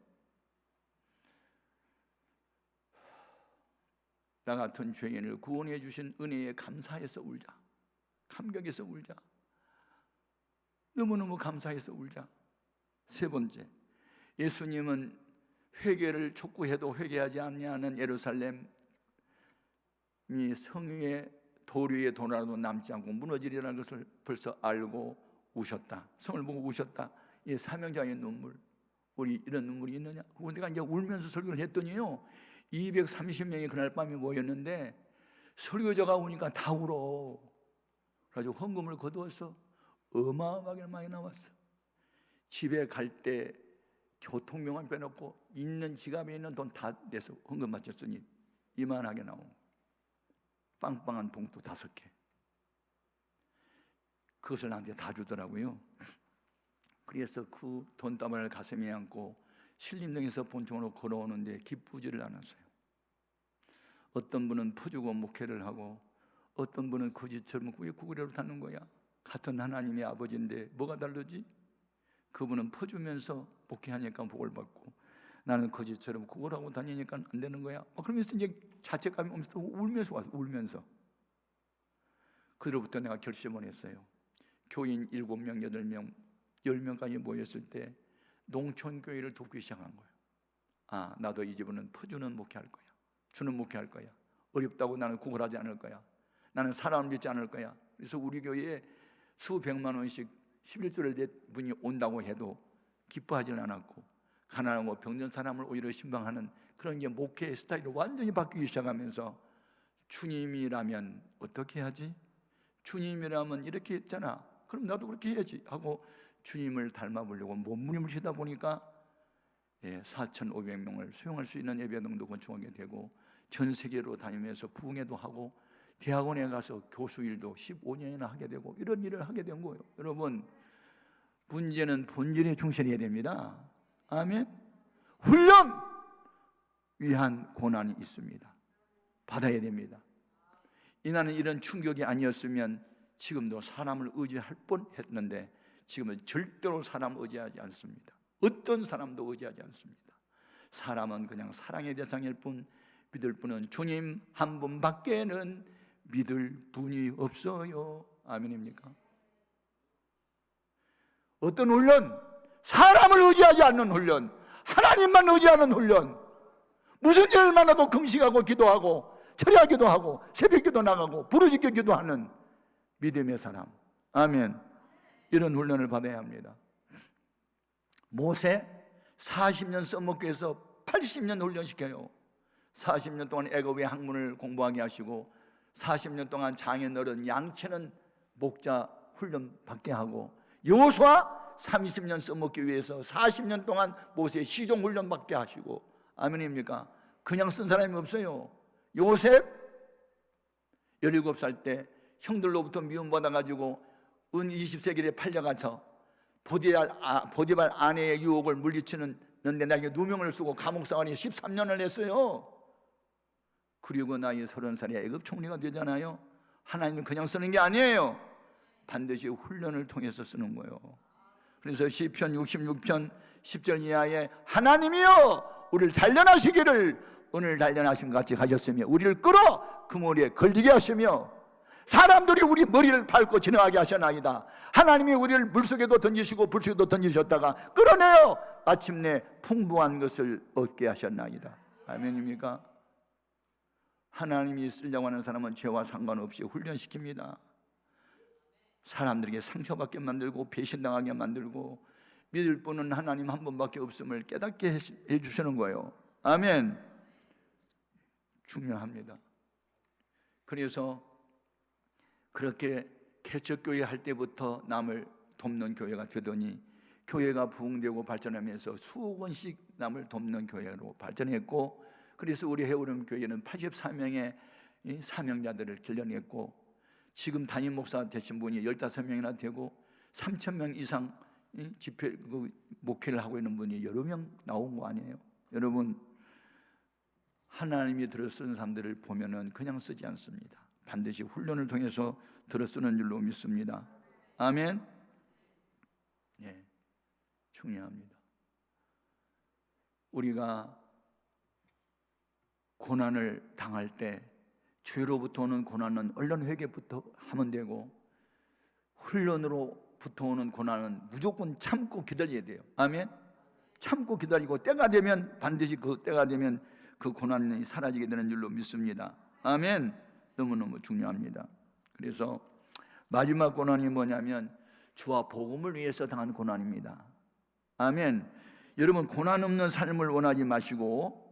나 같은 죄인을 구원해 주신 은혜에 감사해서 울자. 감격해서 울자. 너무너무 감사해서 울자. 세 번째, 예수님은 회개를 촉구해도 회개하지 않냐는 예루살렘이 성위의 돌 위에 돌아도 남지 않고 무너지리라는 것을 벌써 알고 우셨다. 성을 보고 우셨다. 이 사명자의 눈물. 우리 이런 눈물이 있느냐? 그리고 내가 이제 울면서 설교를 했더니요, 230명이 그날 밤에 모였는데 설교자가 오니까 다 울어. 그래가지고 헌금을 거두어서 어마어마하게 많이 나왔어. 집에 갈 때 교통명만 빼놓고 있는 지갑에 있는 돈 다 내서 헌금 바쳤으니 이만하게 나온 빵빵한 봉투 5개. 그것을 나한테 다 주더라고요. 그래서 그 돈다발을 가슴에 안고 신림동에서 본청으로 걸어오는데 기쁘지를 않았어요. 어떤 분은 퍼주고 목회를 하고 어떤 분은 거지처럼 왜 구구려로 타는 거야? 같은 하나님의 아버지인데 뭐가 다르지? 그분은 퍼주면서 목회하니까 복을 받고 나는 거지처럼 구걸하고 다니니까 안 되는 거야. 그러면서 이제 자책감이 오면서 울면서 왔어. 울면서. 그로부터 내가 결심을 했어요. 교인 7명, 8명, 10명까지 모였을 때 농촌교회를 돕기 시작한 거예요. 아, 나도 이 집은 퍼주는 목회할 거야. 주는 목회할 거야. 어렵다고 나는 구걸하지 않을 거야. 나는 사람을 믿지 않을 거야. 그래서 우리 교회에 수백만 원씩 11조를 내 분이 온다고 해도 기뻐하지는 않았고 가난하고 병든 사람을 오히려 신방하는 그런 이제 목회의 스타일이 완전히 바뀌기 시작하면서 주님이라면 어떻게 하지? 주님이라면 이렇게 했잖아. 그럼 나도 그렇게 해야지 하고 주님을 닮아보려고 몸부림을 치다 보니까 4,500명을 수용할 수 있는 예배당도 건축하게 되고 전 세계로 다니면서 부흥회도 하고 대학원에 가서 교수 일도 15년이나 하게 되고 이런 일을 하게 된 거예요. 여러분, 문제는 본질에 충실해야 됩니다. 아멘. 훈련 위한 고난이 있습니다. 받아야 됩니다. 나는 이런 충격이 아니었으면 지금도 사람을 의지할 뻔했는데 지금은 절대로 사람을 의지하지 않습니다. 어떤 사람도 의지하지 않습니다. 사람은 그냥 사랑의 대상일 뿐 믿을 분은 주님 한 분밖에는 믿을 분이 없어요. 아멘입니까? 어떤 훈련? 사람을 의지하지 않는 훈련, 하나님만 의지하는 훈련. 무슨 일을 만나도 금식하고 기도하고 철야기도 하고 새벽기도 나가고 부르짖게 기도하는 믿음의 사람. 아멘. 이런 훈련을 받아야 합니다. 모세 40년 써먹기 위해서 80년 훈련시켜요. 40년 동안 애굽의 학문을 공부하게 하시고 40년 동안 장인 어른 양치는 목자 훈련 받게 하고 여호수아 30년 써먹기 위해서 40년 동안 모세 시종 훈련 받게 하시고. 아멘입니까? 그냥 쓴 사람이 없어요. 요셉 17살 때 형들로부터 미움받아가지고 은 20세기에 팔려가서 보디발 아내의 유혹을 물리치는데 나에게 누명을 쓰고 감옥생활에 13년을 했어요. 그리고 나이 30살에 애굽 총리가 되잖아요. 하나님은 그냥 쓰는 게 아니에요. 반드시 훈련을 통해서 쓰는 거예요. 그래서 시편 66편 10절 이하에 하나님이여 우리를 단련하시기를 오늘 단련하신 것 같이 하셨으며 우리를 끌어 그물에 걸리게 하시며 사람들이 우리 머리를 밟고 지나가게 하셨나이다. 하나님이 우리를 물속에도 던지시고 불속에도 던지셨다가 끌어내어 마침내 풍부한 것을 얻게 하셨나이다. 아멘입니까? 하나님이 쓰려고 하는 사람은 죄와 상관없이 훈련시킵니다. 사람들에게 상처받게 만들고 배신당하게 만들고 믿을 분은 하나님 한 분밖에 없음을 깨닫게 해주시는 거예요. 아멘. 중요합니다. 그래서 그렇게 개척교회 할 때부터 남을 돕는 교회가 되더니 교회가 부흥되고 발전하면서 수억 원씩 남을 돕는 교회로 발전했고, 그래서 우리 해오름 교회는 84명의 사명자들을 길러냈고 지금 담임 목사 되신 분이 15명이나 되고 3,000명 이상 집회 목회를 하고 있는 분이 여러 명 나온 거 아니에요? 여러분, 하나님이 들어 쓰는 사람들을 보면은 그냥 쓰지 않습니다. 반드시 훈련을 통해서 들어 쓰는 줄로 믿습니다. 아멘. 예, 중요합니다. 우리가 고난을 당할 때 죄로부터 오는 고난은 얼른 회개부터 하면 되고 훈련으로부터 오는 고난은 무조건 참고 기다려야 돼요. 아멘. 참고 기다리고 때가 되면 반드시 그 때가 되면 그 고난이 사라지게 되는 줄로 믿습니다. 아멘. 너무너무 중요합니다. 그래서 마지막 고난이 뭐냐면 주와 복음을 위해서 당한 고난입니다. 아멘. 여러분, 고난 없는 삶을 원하지 마시고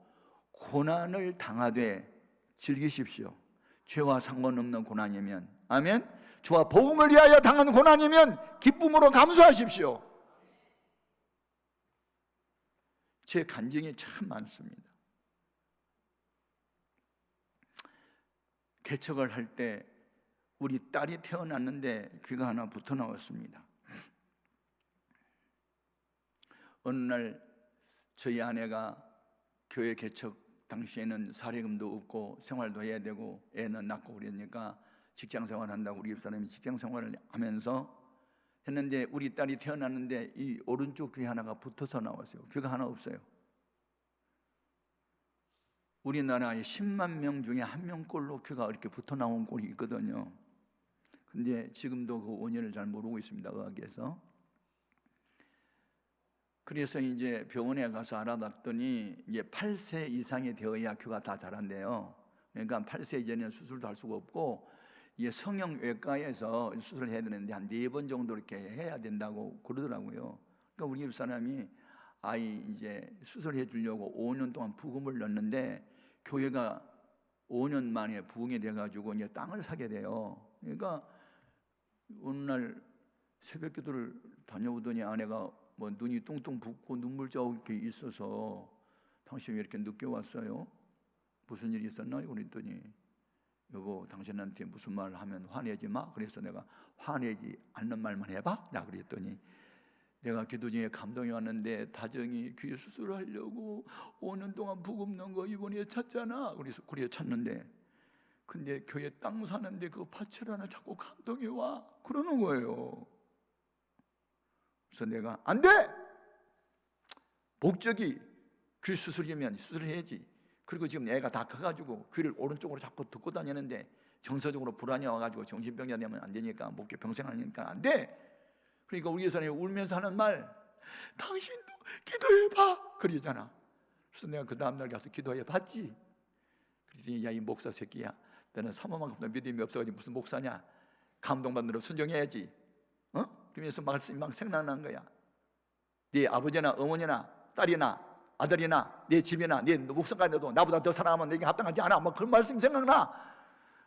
고난을 당하되 즐기십시오. 죄와 상관없는 고난이면. 아멘. 주와 복음을 위하여 당한 고난이면 기쁨으로 감수하십시오. 제 간증이 참 많습니다. 개척을 할 때 우리 딸이 태어났는데 귀가 하나 붙어 나왔습니다. 어느 날 저희 아내가 교회 개척 당시에는 사례금도 없고 생활도 해야 되고 애는 낳고 그러니까 직장 생활한다고 우리 집사람이 직장 생활을 하면서 했는데 우리 딸이 태어났는데 이 오른쪽 귀 하나가 붙어서 나왔어요. 귀가 하나 없어요. 우리나라에 10만 명 중에 한 명꼴로 귀가 이렇게 붙어 나온 꼴이 있거든요. 근데 지금도 그 원인을 잘 모르고 있습니다, 의학에서. 그래서 이제 병원에 가서 알아봤더니 이제 8세 이상이 되어야 귀가 다 자란대요. 그러니까 8세 이전에는 수술도 할 수가 없고 이게 성형외과에서 수술을 해야 되는데 한 4번 정도 이렇게 해야 된다고 그러더라고요. 그러니까 우리 집사람이 아이 이제 수술해 주려고 5년 동안 부금을 넣었는데 교회가 5년 만에 부흥이 돼가지고 이제 땅을 사게 돼요. 그러니까 어느 날 새벽 기도를 다녀오더니 아내가 뭐 눈이 뚱뚱 붓고 눈물 자국이 이렇게 있어서 당신 왜 이렇게 늦게 왔어요? 무슨 일이 있었나요? 그랬더니 여보, 당신한테 무슨 말을 하면 화내지 마. 그래서 내가 화내지 않는 말만 해봐. 나 그랬더니 내가 기도 중에 감동이 왔는데 다정히 귀 수술하려고 5년 동안 부금 넣은 거 이번에 찾잖아. 그래서 그래 찾는데 근데 교회 땅 사는데 그 파채를 하나 자꾸 감동이 와. 그러는 거예요. 그래서 내가 안 돼! 목적이 귀 수술이면 수술해야지. 그리고 지금 애가 다 커가지고 귀를 오른쪽으로 자꾸 듣고 다니는데 정서적으로 불안이 와가지고 정신병자 되면 안 되니까 목회 평생 하니까 안 돼! 그러니까 우리 예수님이 울면서 하는 말, 당신도 기도해봐 그러잖아. 그래서 내가 그 다음날 가서 기도해봤지. 그랬더니 야, 이 목사 새끼야, 너는 사모만큼 믿음이 없어가지고 무슨 목사냐? 감동받는 대로 순종해야지. 그러면서 말씀이 막 생각난 거야. 네 아버지나 어머니나 딸이나 아들이나 내 집이나 내 목숨까지도 나보다 더 사랑하면 내게 합당하지 않아. 막 그런 말씀이 생각나.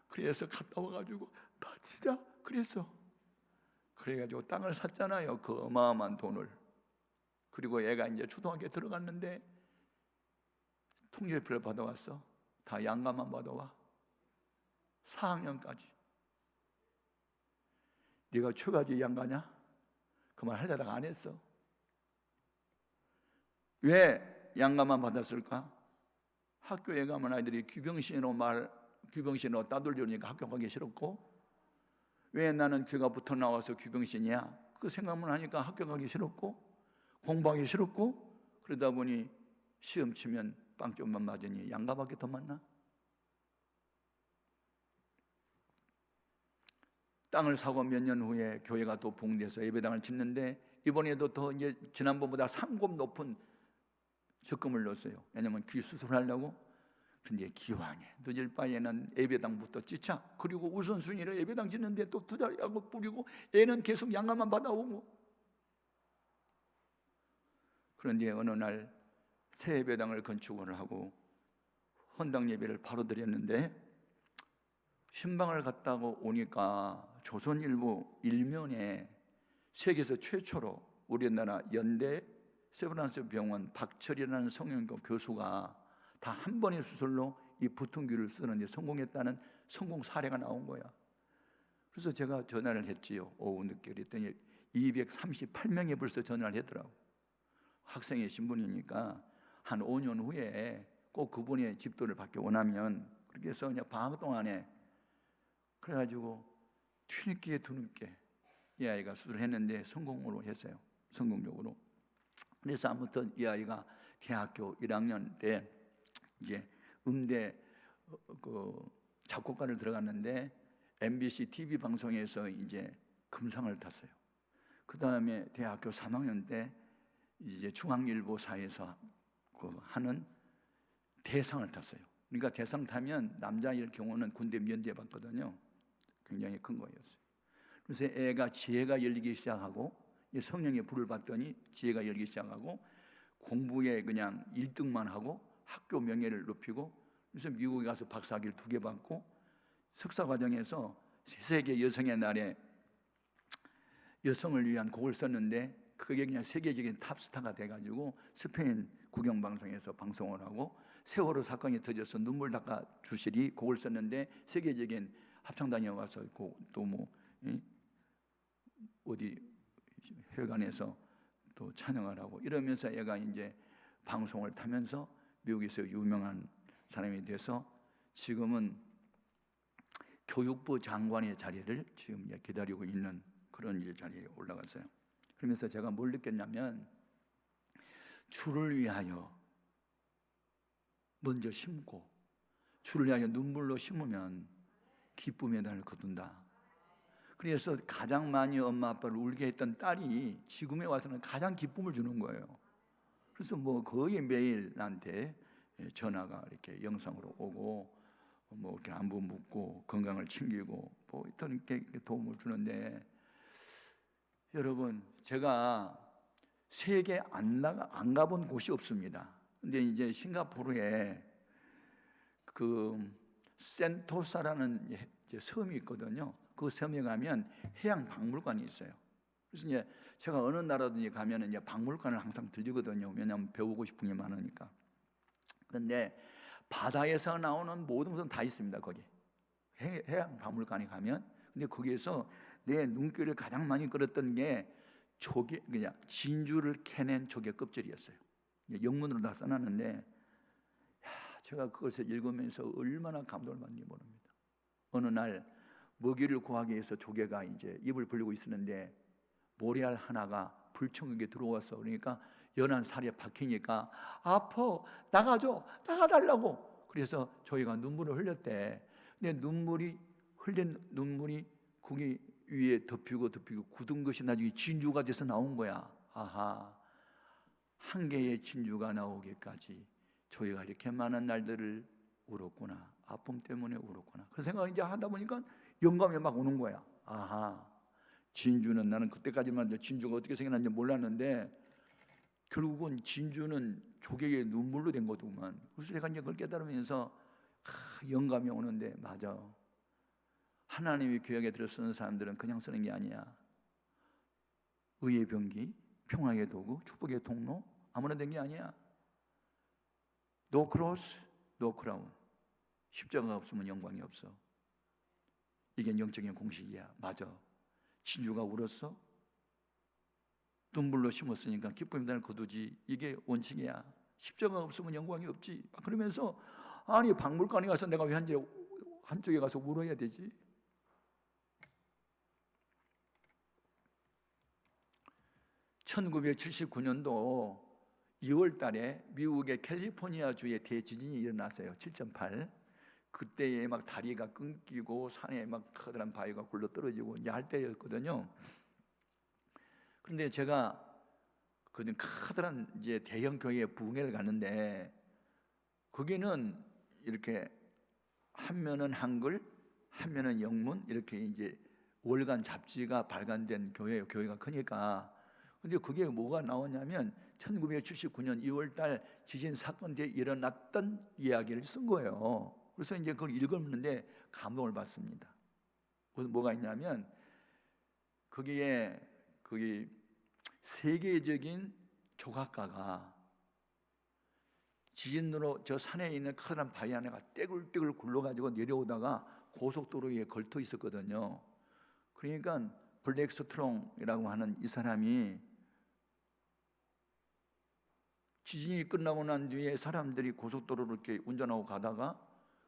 그래서 갔다 와가지고 나 진짜 그랬어. 그래가지고 땅을 샀잖아요. 그 어마어마한 돈을. 그리고 애가 이제 초등학교에 들어갔는데 통계표를 받아왔어. 다 양가만 받아와. 4학년까지. 네가 초가지 양가냐? 그 말 하려다가 안 했어. 왜 양가만 받았을까? 학교에 가면 아이들이 귀병신으로 따돌리니까 학교 가기 싫었고, 왜 나는 귀가 붙어 나와서 귀병신이야? 그 생각만 하니까 학교 가기 싫었고, 공부하기 싫었고, 그러다 보니 시험 치면 빵점만 맞으니 양가밖에 더 맞나? 땅을 사고 몇 년 후에 교회가 또 부흥돼서 예배당을 짓는데, 이번에도 더 이제 지난번보다 3곱 높은 적금을 넣었어요. 왜냐면 귀 수술하려고. 근데 기왕에 늦을 바에는 예배당부터 짓자. 그리고 우선순위로 예배당 짓는데 또 투자하고 뿌리고, 애는 계속 양가만 받아오고. 그런데 어느 날 새 예배당을 건축을 하고 헌당 예배를 바로 드렸는데, 신방을 갔다가 오니까 조선일보 일면에 세계에서 최초로 우리나라 연대 세브란스 병원 박철이라는 성형외과 교수가 다 한 번의 수술로 이 붙은 귀를 쓰는데 성공했다는 성공 사례가 나온 거야. 그래서 제가 전화를 했지요. 오후 늦게 그랬더니 238명이 벌써 전화를 했더라고. 학생의 신분이니까 한 5년 후에 꼭 그분의 집도를 받기 원하면, 그렇게 해서 그냥 방학 동안에 그래가지고 뒤늦게 뒤늦게 이 아이가 수술을 했는데 성공으로 했어요. 성공적으로. 그래서 아무튼 이 아이가 대학교 1학년 때 이제 음대 그 작곡과를 들어갔는데 MBC TV 방송에서 이제 금상을 탔어요. 그 다음에 대학교 3학년 때 이제 중앙일보사에서 그 하는 대상을 탔어요. 그러니까 대상 타면 남자일 경우는 군대 면제받거든요. 굉장히 큰 거였어요. 그래서 애가 지혜가 열리기 시작하고, 성령의 불을 받더니 지혜가 열리기 시작하고, 공부에 그냥 1등만 하고 학교 명예를 높이고, 그래서 미국에 가서 박사학위를 2개 받고, 석사 과정에서 세계 여성의 날에 여성을 위한 곡을 썼는데 그게 그냥 세계적인 탑스타가 돼가지고 스페인 국영방송에서 방송을 하고, 세월호 사건이 터져서 눈물 닦아 주시리 곡을 썼는데 세계적인 합창단에 와서 또 뭐 어디 회관에서 또 찬양을 하고 이러면서 얘가 이제 방송을 타면서 미국에서 유명한 사람이 돼서 지금은 교육부 장관의 자리를 지금 기다리고 있는 그런 자리에 올라갔어요. 그러면서 제가 뭘 느꼈냐면, 주를 위하여 먼저 심고 주를 위하여 눈물로 심으면 기쁨의 달을 거둔다. 그래서 가장 많이 엄마 아빠를 울게 했던 딸이 지금에 와서는 가장 기쁨을 주는 거예요. 그래서 뭐 거의 매일 나한테 전화가 이렇게 영상으로 오고, 뭐 이렇게 안부 묻고 건강을 챙기고 뭐 이렇게 도움을 주는데, 여러분 제가 세계 안 가본 곳이 없습니다. 근데 이제 싱가포르에 그 센토사라는 섬이 있거든요. 그 섬에 가면 해양 박물관이 있어요. 그래서 이제 제가 어느 나라든지 가면 이제 박물관을 항상 들리거든요. 왜냐하면 배우고 싶은 게 많으니까. 그런데 바다에서 나오는 모든 것은 다 있습니다. 거기 해양 박물관에 가면. 근데 거기에서 내 눈길을 가장 많이 끌었던 게 조개, 그냥 진주를 캐낸 조개 껍질이었어요. 영문으로 다 써놨는데, 제가 그것을 읽으면서 얼마나 감동을 받는지 모릅니다. 어느 날 먹이를 구하기 위해서 조개가 이제 입을 벌리고 있었는데 모래알 하나가 불청하게 들어와서, 그러니까 연한 살에 박히니까 아파, 나가달라고. 그래서 저희가 눈물을 흘렸대. 근데 흘린 눈물이 고기 위에 덮이고 굳은 것이 나중에 진주가 돼서 나온 거야. 아하, 한 개의 진주가 나오기까지 저희가 이렇게 많은 날들을 울었구나. 아픔 때문에 울었구나. 그 생각을 이제 하다 보니까 영감이 막 오는 거야. 아하, 진주는, 나는 그때까지만 진주가 어떻게 생겼는지 몰랐는데 결국은 진주는 조개의 눈물로 된 거더구만. 그래서 내가 이제 그걸 깨달으면서 영감이 오는데, 맞아, 하나님이 교회에 들어 쓰는 사람들은 그냥 쓰는 게 아니야. 의의 병기, 평화의 도구, 축복의 통로, 아무나 된 게 아니야. No cross, no crown. 십자가가 없으면 영광이 없어. 이게 영적인 공식이야. 맞아. 진주가 울었어? 눈물로 심었으니까 기쁨의 단을 거두지. 이게 원칙이야. 십자가가 없으면 영광이 없지. 그러면서 아니, 박물관에 가서 내가 왜 한쪽에 가서 울어야 되지? (1979년도) 2월 달에 미국의 캘리포니아주에 대지진이 일어났어요. 7.8. 그때에 막 다리가 끊기고 산에 막 커다란 바위가 굴러 떨어지고 이제 할 때였거든요. 그런데 제가 그 커다란 이제 대형 교회에 부흥회를 갔는데, 거기는 이렇게 한 면은 한글, 한 면은 영문, 이렇게 이제 월간 잡지가 발간된 교회예요. 교회가 크니까. 근데 그게 뭐가 나오냐면 1979년 2월달 지진 사건 때 일어났던 이야기를 쓴 거예요. 그래서 이제 그걸 읽었는데 감동을 받습니다. 그래서 뭐가 있냐면 거기에 거기 세계적인 조각가가 지진으로 저 산에 있는 커다란 바위 안에가 떼굴떼굴 굴러가지고 내려오다가 고속도로 위에 걸터 있었거든요. 그러니까 블랙스트롱이라고 하는 이 사람이 지진이 끝나고 난 뒤에 사람들이 고속도로를 이렇게 운전하고 가다가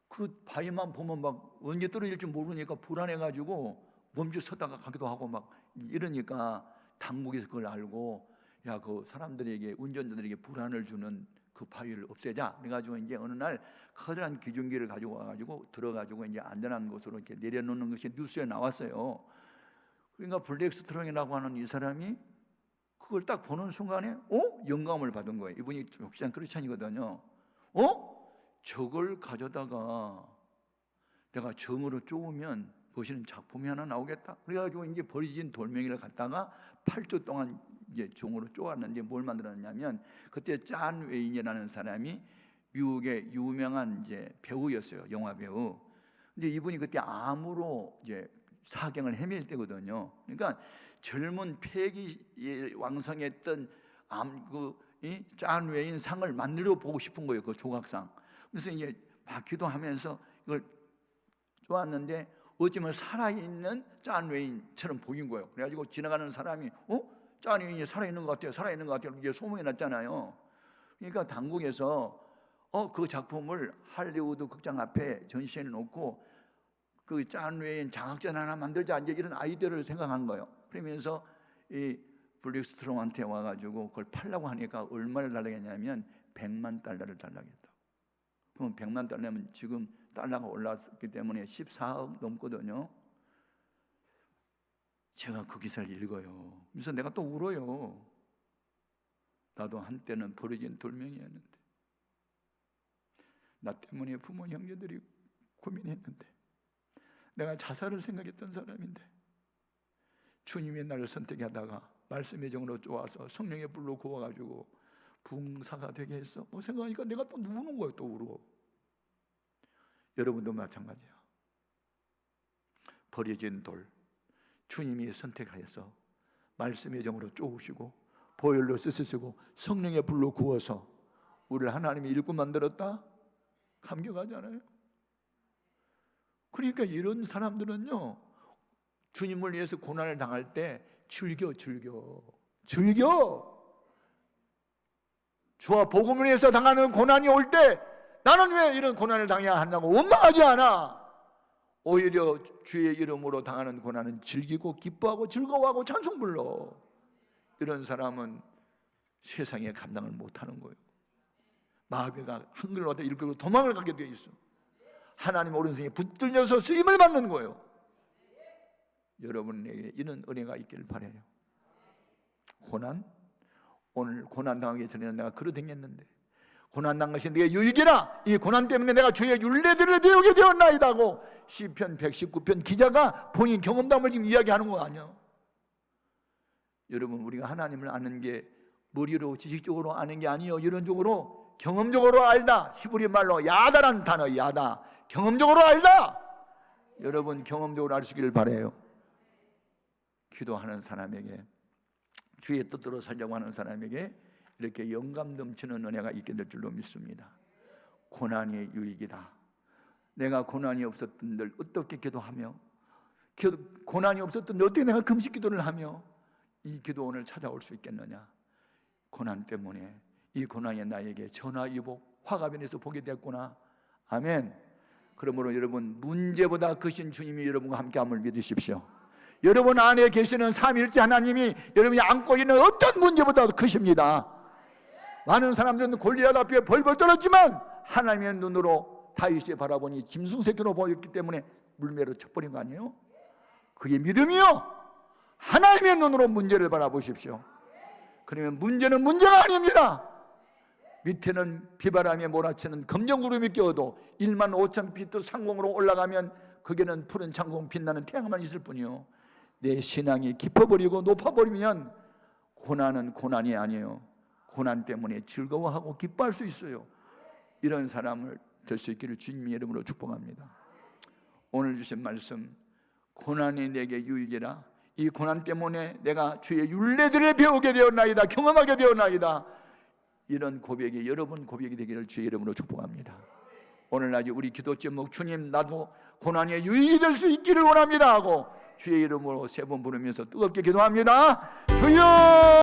그 바위만 보면 막 언제 떨어질지 모르니까 불안해가지고 멈춰 서다가 가기도 하고 막 이러니까 당국에서 그걸 알고, 야, 그 사람들에게, 운전자들에게 불안을 주는 그 바위를 없애자. 그래가지고 이제 어느 날 커다란 기중기를 가지고 와가지고 들어가지고 이제 안전한 곳으로 이렇게 내려놓는 것이 뉴스에 나왔어요. 그러니까 블랙스트롱이라고 하는 이 사람이 그걸 딱 보는 순간에 영감을 받은 거예요. 이분이 혹시나 크리스찬이거든요. 저걸 가져다가 내가 정으로 쪼으면 보시는 작품이 하나 나오겠다. 그래가지고 이제 버려진 돌멩이를 갖다가 8주 동안 이제 종으로 쪼았는데 뭘 만들었냐면, 그때 짠 웨인이라는 사람이 미국의 유명한 이제 배우였어요. 영화 배우. 근데 이분이 그때 암으로 이제 사경을 헤맬 때거든요. 그러니까 젊은 패기 왕성했던 짠 웨인 상을 만들어 보고 싶은 거예요. 그 조각상. 그래서 이제 막 기도하면서 이걸 쪼았는데 어쩌면 살아있는 짠 웨인처럼 보인 거예요. 그래가지고 지나가는 사람이 짠 웨인이 살아있는 것 같아요. 살아있는 것 같아요. 이게 소문이 났잖아요. 그러니까 당국에서 그 작품을 할리우드 극장 앞에 전시해 놓고 그 짠 웨인 장학전 하나 만들자, 이제 이런 아이디어를 생각한 거예요. 그러면서 이 블랙스트롱한테 와가지고 그걸 팔라고 하니까 얼마를 달라고 했냐면 $100만 달러를 달라고 했다고. 그럼 $100만 달러면 지금 달러가 올랐기 때문에 14억 넘거든요. 제가 그 기사를 읽어요. 그래서 내가 또 울어요. 나도 한때는 버려진 돌멩이였는데, 나 때문에 부모 형제들이 고민했는데, 내가 자살을 생각했던 사람인데 주님이 나를 선택하다가 말씀의 정으로 쪼아서 성령의 불로 구워가지고 부흥사가 되게 했어. 뭐 생각하니까 내가 또 우는 거예요. 또 울어. 여러분도 마찬가지야. 버려진 돌, 주님이 선택하여서 말씀의 정으로 쪼으시고 보혈로 쓰시고 성령의 불로 구워서 우리를 하나님이 일꾼 만들었다? 감격하잖아요. 그러니까 이런 사람들은요, 주님을 위해서 고난을 당할 때 즐겨. 주와 복음을 위해서 당하는 고난이 올 때 나는 왜 이런 고난을 당해야 한다고 원망하지 않아. 오히려 주의 이름으로 당하는 고난은 즐기고 기뻐하고 즐거워하고 찬송 불러. 이런 사람은 세상에 감당을 못하는 거예요. 마귀가 한글로 읽고 도망을 가게 되어 있어. 하나님 오른손에 붙들려서 쓰임을 받는 거예요. 여러분에게 이런 은혜가 있기를 바라요. 고난, 오늘 고난당하기 전에는 내가 걸어다녔는데 고난당한 것이 내게 유익이라 이 고난 때문에 내가 주의 율례들을 배우게 되었나이다 하고 시편 119편 기자가 본인 경험담을 지금 이야기하는 거 아니에요. 여러분, 우리가 하나님을 아는 게 머리로 지식적으로 아는 게 아니에요. 이론적으로 경험적으로 알다. 히브리 말로 야다라는 단어, 야다. 경험적으로 알다. 여러분, 경험적으로 알 수 있기를 바라요. 기도하는 사람에게, 주의 뜻대로 살려고 하는 사람에게 이렇게 영감 넘치는 은혜가 있게 될 줄로 믿습니다. 고난이 유익이다. 내가 고난이 없었던 들 어떻게 기도하며, 고난이 없었던 들 어떻게 내가 금식 기도를 하며 이 기도원을 찾아올 수 있겠느냐. 고난 때문에 이 고난이 나에게 전화위복, 화가변에서 보게 됐구나. 아멘. 그러므로 여러분, 문제보다 크신 주님이 여러분과 함께함을 믿으십시오. 여러분 안에 계시는 삼위일체 하나님이 여러분이 안고 있는 어떤 문제보다도 크십니다. 많은 사람들은 골리앗 앞에 벌벌 떨었지만 하나님의 눈으로 다윗이 바라보니 짐승새끼로 보였기 때문에 물매로 쳐버린 거 아니에요? 그게 믿음이요. 하나님의 눈으로 문제를 바라보십시오. 그러면 문제는 문제가 아닙니다. 밑에는 비바람에 몰아치는 검정구름이 껴도 1만 5천 피트 상공으로 올라가면 거기는 푸른 창공 빛나는 태양만 있을 뿐이요. 내 신앙이 깊어버리고 높아버리면 고난은 고난이 아니에요. 고난 때문에 즐거워하고 기뻐할 수 있어요. 이런 사람을 될 수 있기를 주님의 이름으로 축복합니다. 오늘 주신 말씀, 고난이 내게 유익이라. 이 고난 때문에 내가 주의 율례들을 배우게 되었나이다, 경험하게 되었나이다. 이런 고백이 여러분 고백이 되기를 주의 이름으로 축복합니다. 오늘날 우리 기도 제목, 주님 나도 고난의 유익이 될 수 있기를 원합니다 하고 주의 이름으로 3번 부르면서 뜨겁게 기도합니다. 주여!